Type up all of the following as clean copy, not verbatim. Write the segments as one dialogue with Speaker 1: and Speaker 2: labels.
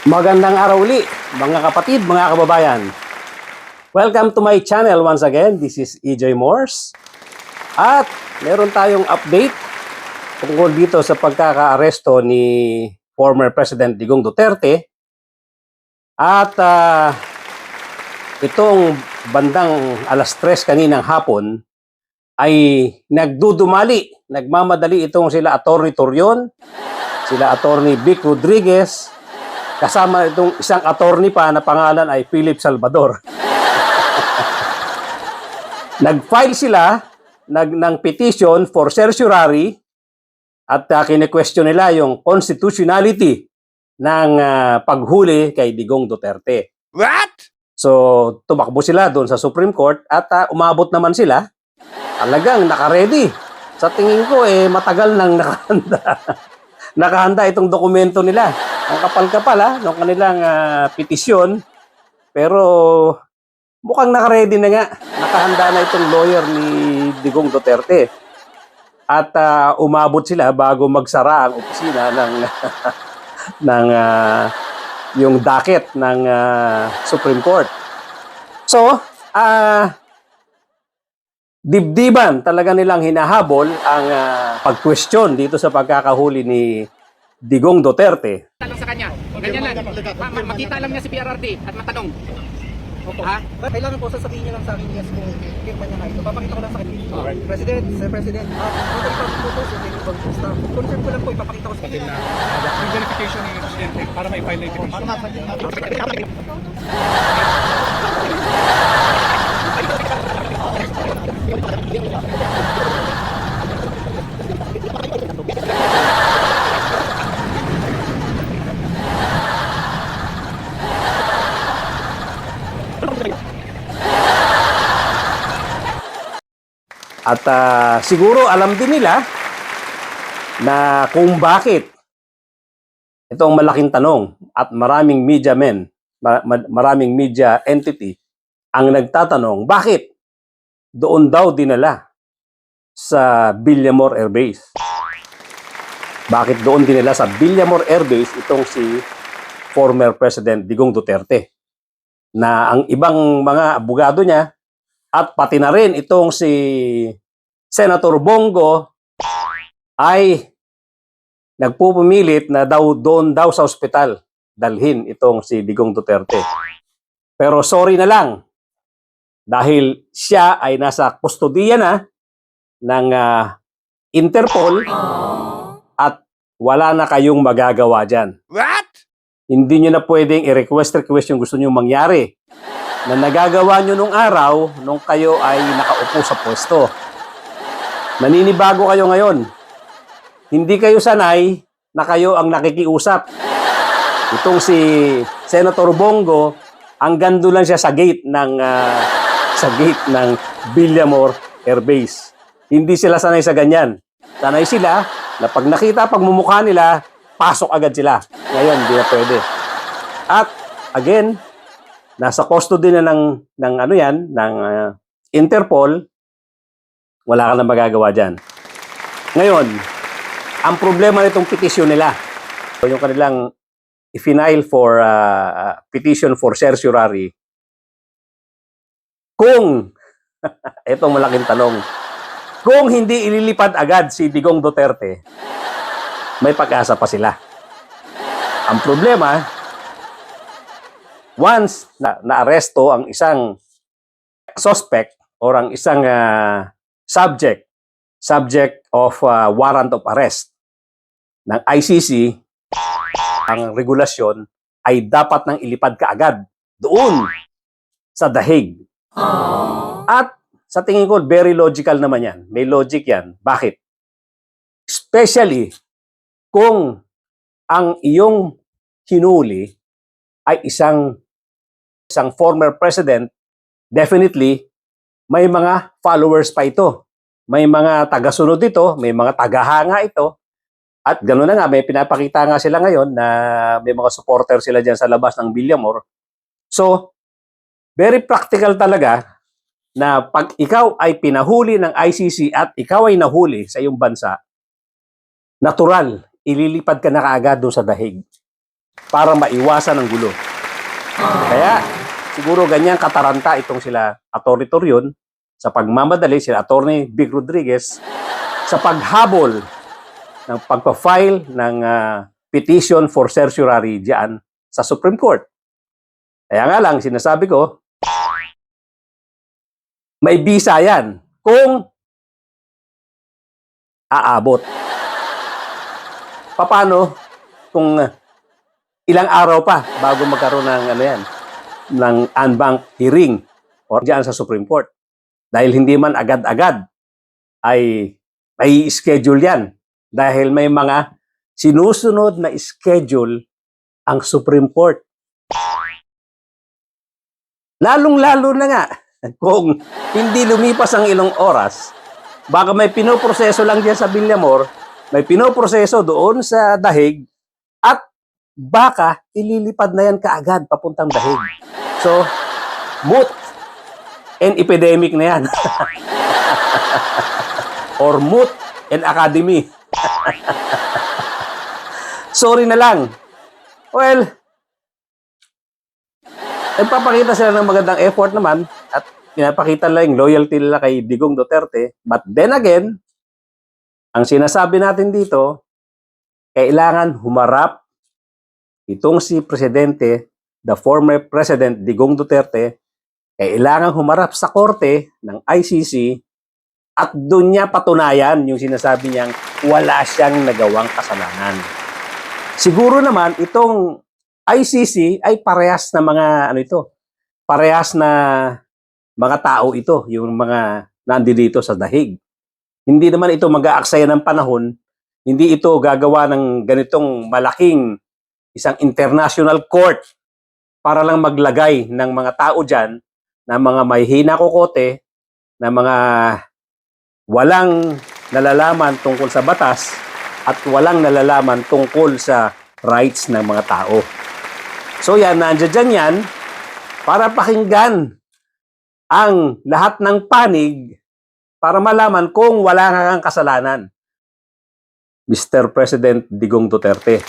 Speaker 1: Magandang araw uli, mga kapatid, mga kababayan. Welcome to my channel once again. This is EJ Morse. At meron tayong update tungkol dito sa pagkakaaresto ni former President Digong Duterte. At itong bandang alas 3 kaninang hapon ay nagmamadali itong sila Atty. Torion, sila Atty. Vic Rodriguez, kasama itong isang attorney pa na pangalan ay Philip Salvador. Nag-file sila ng petition for certiorari at kine-question nila yung constitutionality ng paghuli kay Digong Duterte.
Speaker 2: What?
Speaker 1: So, tumakbo sila doon sa Supreme Court at umabot naman sila. Talagang nakaredy. Sa tingin ko, matagal nang nakahanda. Nakahanda itong dokumento nila. Ang kapal-kapal ng kanilang petisyon. Pero mukhang nakaredy na nga. Nakahanda na itong lawyer ni Digong Duterte. At umabot sila bago magsara ang opisina ng yung docket ng Supreme Court. So, dibdiban talaga nilang hinahabol ang pag-question dito sa pagkakahuli ni Digong Duterte.
Speaker 3: Tanong sa kanya. Ganyan lang. Makita lang niya si PRRD at matanong.
Speaker 4: Opo.
Speaker 3: Ha?
Speaker 4: Kailangan po sasabihin niya lang sa akin yes kung firma niya na ito. Papakita ko lang sa kanya. President, Sir President, magkakita po po sa Digong Bautista. Confirm ko lang po, ipapakita ko sa kanya.
Speaker 2: Yung verification ni Presidente para ma-file na yung petition.
Speaker 1: At siguro alam din nila na kung bakit ito ang malaking tanong at maraming media men, maraming media entity ang nagtatanong bakit doon daw dinala sa Villamor Air Base. Bakit doon dinala sa Villamor Air Base itong si former President Digong Duterte na ang ibang mga abogado niya at pati na rin itong si Senator Bongo ay nagpupumilit na doon daw sa ospital dalhin itong si Digong Duterte. Pero sorry na lang dahil siya ay nasa kustodiya na ng Interpol at wala na kayong magagawa dyan.
Speaker 2: What?
Speaker 1: Hindi nyo na pwedeng i-request yung gusto nyo mangyari na nagagawa nyo nung araw nung kayo ay nakaupo sa pwesto. Naninibago kayo ngayon. Hindi kayo sanay na kayo ang nakikiusap. Itong si Senator Bongo, ang gando lang siya sa gate ng Villamor Air Base. Hindi sila sanay sa ganyan. Sanay sila na pag nakita pagmumukha nila, pasok agad sila. Ngayon, hindi na pwede. At again, nasa custody na ng Interpol, wala ka na magagawa dyan. Ngayon, ang problema nitong petisyon nila, yung kanilang i-file for petition for certiorari, kung, itong malaking tanong, kung hindi ililipad agad si Digong Duterte, may pag-asa pa sila. Ang problema, once na-aresto ang isang suspect or ang isang subject of warrant of arrest ng ICC, ang regulasyon ay dapat nang ilipad ka agad doon sa The Hague. At sa tingin ko, very logical naman yan. May logic yan. Bakit? Especially kung ang iyong hinuli ay isang former president, definitely may mga followers pa ito. May mga tagasunod ito, may mga tagahanga ito. At gano'n na nga, may pinapakita nga sila ngayon na may mga supporter sila dyan sa labas ng Villamor. So, very practical talaga na pag ikaw ay pinahuli ng ICC at ikaw ay nahuli sa iyong bansa, natural, ililipad ka na kaagad doon sa The Hague. para maiwasan ang gulo. Kaya siguro ganyan kataranta itong sila Atty. Torion sa pagmamadali, sila Atty. Vic Rodriguez sa paghabol ng pagpa-file ng petition for certiorari diyan sa Supreme Court. Kaya nga lang, sinasabi ko, may bisa yan kung aabot. Paano kung ilang araw pa bago magkaroon ng ng en banc hearing or diyan sa Supreme Court? Dahil hindi man agad-agad ay may schedule yan. Dahil may mga sinusunod na schedule ang Supreme Court. Lalong-lalo na nga kung hindi lumipas ang ilang oras, baka may pinoproseso lang diyan sa Villamor, may pinoproseso doon sa Dahig, at baka ililipad na yan kaagad papuntang Dahig. So, moot and epidemic na yan. Or moot and academy. Sorry na lang. Well, nagpapakita sila ng magandang effort naman at pinapakita lang yung loyalty nila kay Digong Duterte. But then again, ang sinasabi natin dito, kailangan humarap itong si Presidente, the former President Digong Duterte, kailangan humarap sa korte ng ICC at doon niya patunayan yung sinasabi niyang wala siyang nagawang kasalanan. Siguro naman itong ICC ay parehas na mga parehas na mga tao ito, yung mga nandito sa Dahig. Hindi naman ito mag-aaksaya ng panahon, hindi ito gagawa ng ganitong malaking isang international court para lang maglagay ng mga tao dyan na mga may hina kokote, na mga walang nalalaman tungkol sa batas at walang nalalaman tungkol sa rights ng mga tao. So yan, nandiyan yan para pakinggan ang lahat ng panig para malaman kung wala kang kasalanan. Mr. President Digong Duterte.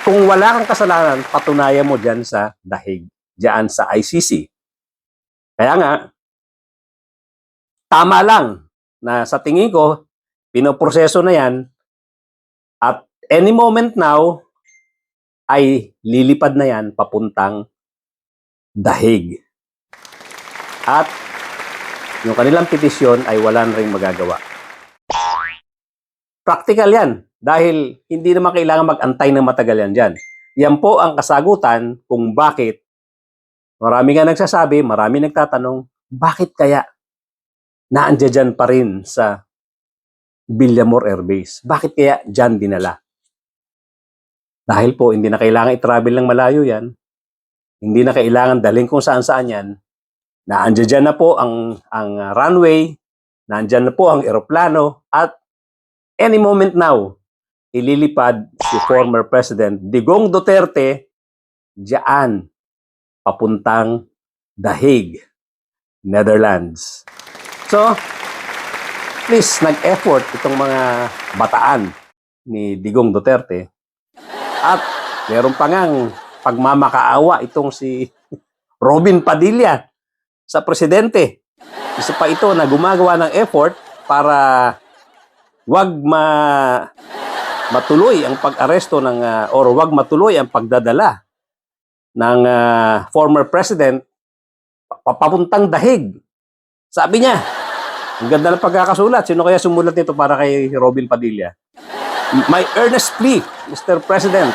Speaker 1: Kung wala kang kasalanan, patunayan mo dyan sa Dahig, dyan sa ICC. Kaya nga, tama lang na sa tingin ko, pinoproseso na yan at any moment now ay lilipad na yan papuntang Dahig. At yung kanilang petisyon ay wala na rin magagawa. Practical yan dahil hindi naman kailangan mag-antay ng matagal yan dyan. Yan po ang kasagutan kung bakit marami nga nagsasabi, marami nagtatanong, bakit kaya naandyan dyan pa rin sa Villamor Air Base? Bakit kaya dyan dinala? Dahil po, hindi na kailangan i-travel ng malayo yan. Hindi na kailangan dalhin kung saan-saan yan. Naandyan dyan na po ang runway, naandyan na po ang eroplano, at any moment now, ililipad si former President Digong Duterte dyan, papuntang Dahig, Netherlands. So, please, nag-effort itong mga bataan ni Digong Duterte. At meron pa ngang pagmamakaawa itong si Robin Padilla sa presidente. Isa pa ito na gumagawa ng effort para wag matuloy ang pag-aresto ng or wag matuloy ang pagdadala ng former president papuntang Dahig. Sabi niya, ang ganda ng pagkakasulat. Sino kaya sumulat nito para kay Robin Padilla? My earnest plea, Mr. President,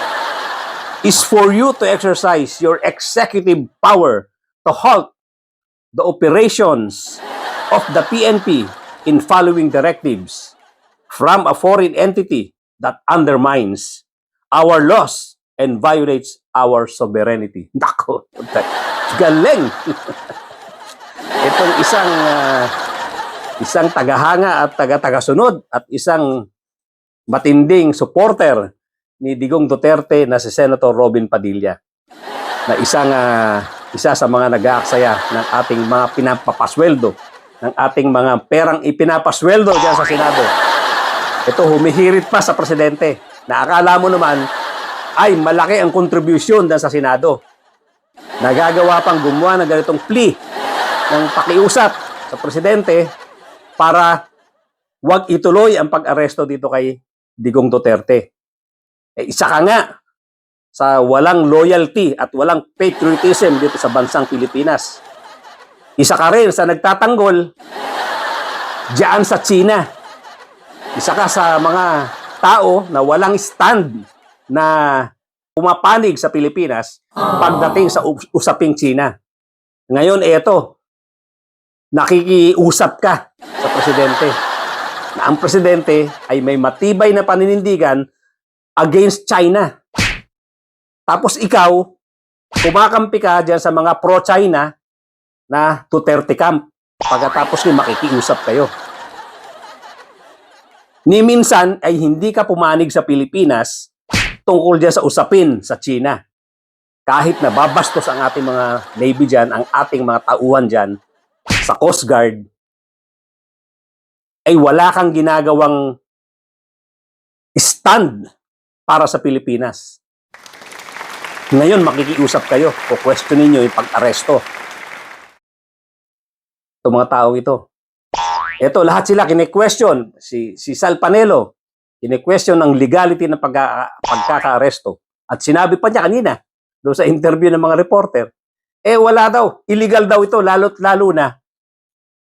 Speaker 1: is for you to exercise your executive power to halt the operations of the PNP in following directives from a foreign entity that undermines our laws and violates our sovereignty. Nako, galing! Itong isang tagahanga at taga-tagasunod at isang matinding supporter ni Digong Duterte na si Senator Robin Padilla, na isa sa mga nag-aaksaya ng ating mga pinapapasweldo, ng ating mga perang ipinapasweldo diyan sa Senado. Ito, humihirit pa sa presidente na akala mo naman ay malaki ang kontribusyon dahil sa Senado. Nagagawa pang gumawa ng ganitong plea ng pakiusap sa presidente para wag ituloy ang pag-aresto dito kay Digong Duterte. Isa ka nga sa walang loyalty at walang patriotism dito sa bansang Pilipinas. Isa ka rin sa nagtatanggol diyan sa China. Isa ka sa mga tao na walang stand na pumapanig sa Pilipinas pagdating sa usaping China. Ngayon, eto, nakikiusap ka sa presidente na ang presidente ay may matibay na paninindigan against China. Tapos ikaw, kumakampi ka dyan sa mga pro-China na Duterte camp. Pagkatapos nyo makikiusap kayo. Ni minsan ay hindi ka pumanig sa Pilipinas tungkol dyan sa usapin sa China. Kahit na babastos ang ating mga Navy dyan, ang ating mga tauhan dyan sa Coast Guard, ay wala kang ginagawang stand para sa Pilipinas. Ngayon, makikiusap kayo o questionin nyo yung pag-aresto. Itong mga tao ito. Ito, lahat sila kine-question. Si Sal Panelo, kine-question ng legality ng pagkaka-aresto. At sinabi pa niya kanina, doon sa interview ng mga reporter, wala daw, illegal daw ito, lalo na,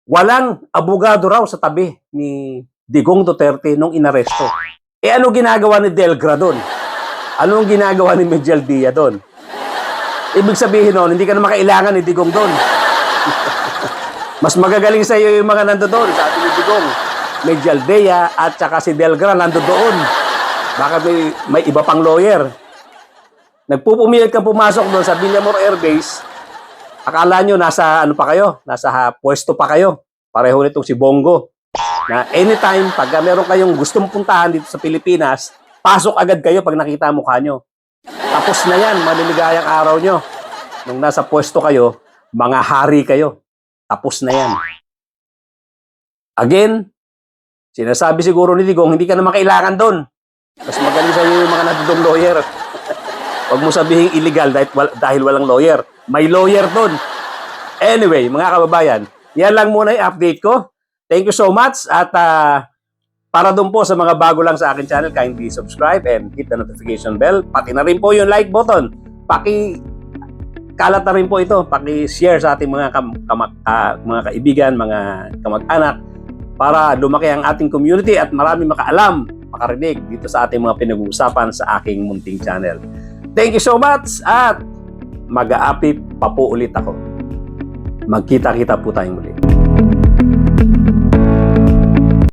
Speaker 1: walang abogado raw sa tabi ni Digong Duterte nung inaresto. Ano ginagawa ni Delgra doon? Anong ginagawa ni Miguel Dia doon? Ibig sabihin noon, hindi ka na makailangan ni Digong doon. Mas magagaling sa iyo yung mga nandoon, sabi ni Digong. Miguel Dia at saka si Delgra nandoon. Baka may iba pang lawyer. Nagpupumilit kang pumasok doon sa Villamor Air Base. Akala nyo nasa ano pa kayo? Nasa pwesto pa kayo. Pareho nitong si Bongo. Na anytime, pag meron kayong gustong puntahan dito sa Pilipinas, pasok agad kayo pag nakita ang mukha nyo. Tapos na yan, maliligayang araw nyo. Nung nasa pwesto kayo, mga hari kayo. Tapos na yan. Again, sinasabi siguro ni Digong, hindi ka na makailangan doon. Mas magaling sa iyo yung mga natutong lawyer. Huwag mo sabihin illegal dahil walang lawyer. May lawyer doon. Anyway, mga kababayan, yan lang muna yung update ko. Thank you so much. At para doon po sa mga bago lang sa akin channel, kindly subscribe and hit the notification bell. Pati na rin po yung like button. Kalat na rin po ito. Paki-share sa ating mga mga kaibigan, mga kamag-anak para lumaki ang ating community at marami makaalam, makarinig dito sa ating mga pinag-uusapan sa aking munting channel. Thank you so much at mag-aapi pa po ulit ako. Magkita-kita po tayong muli.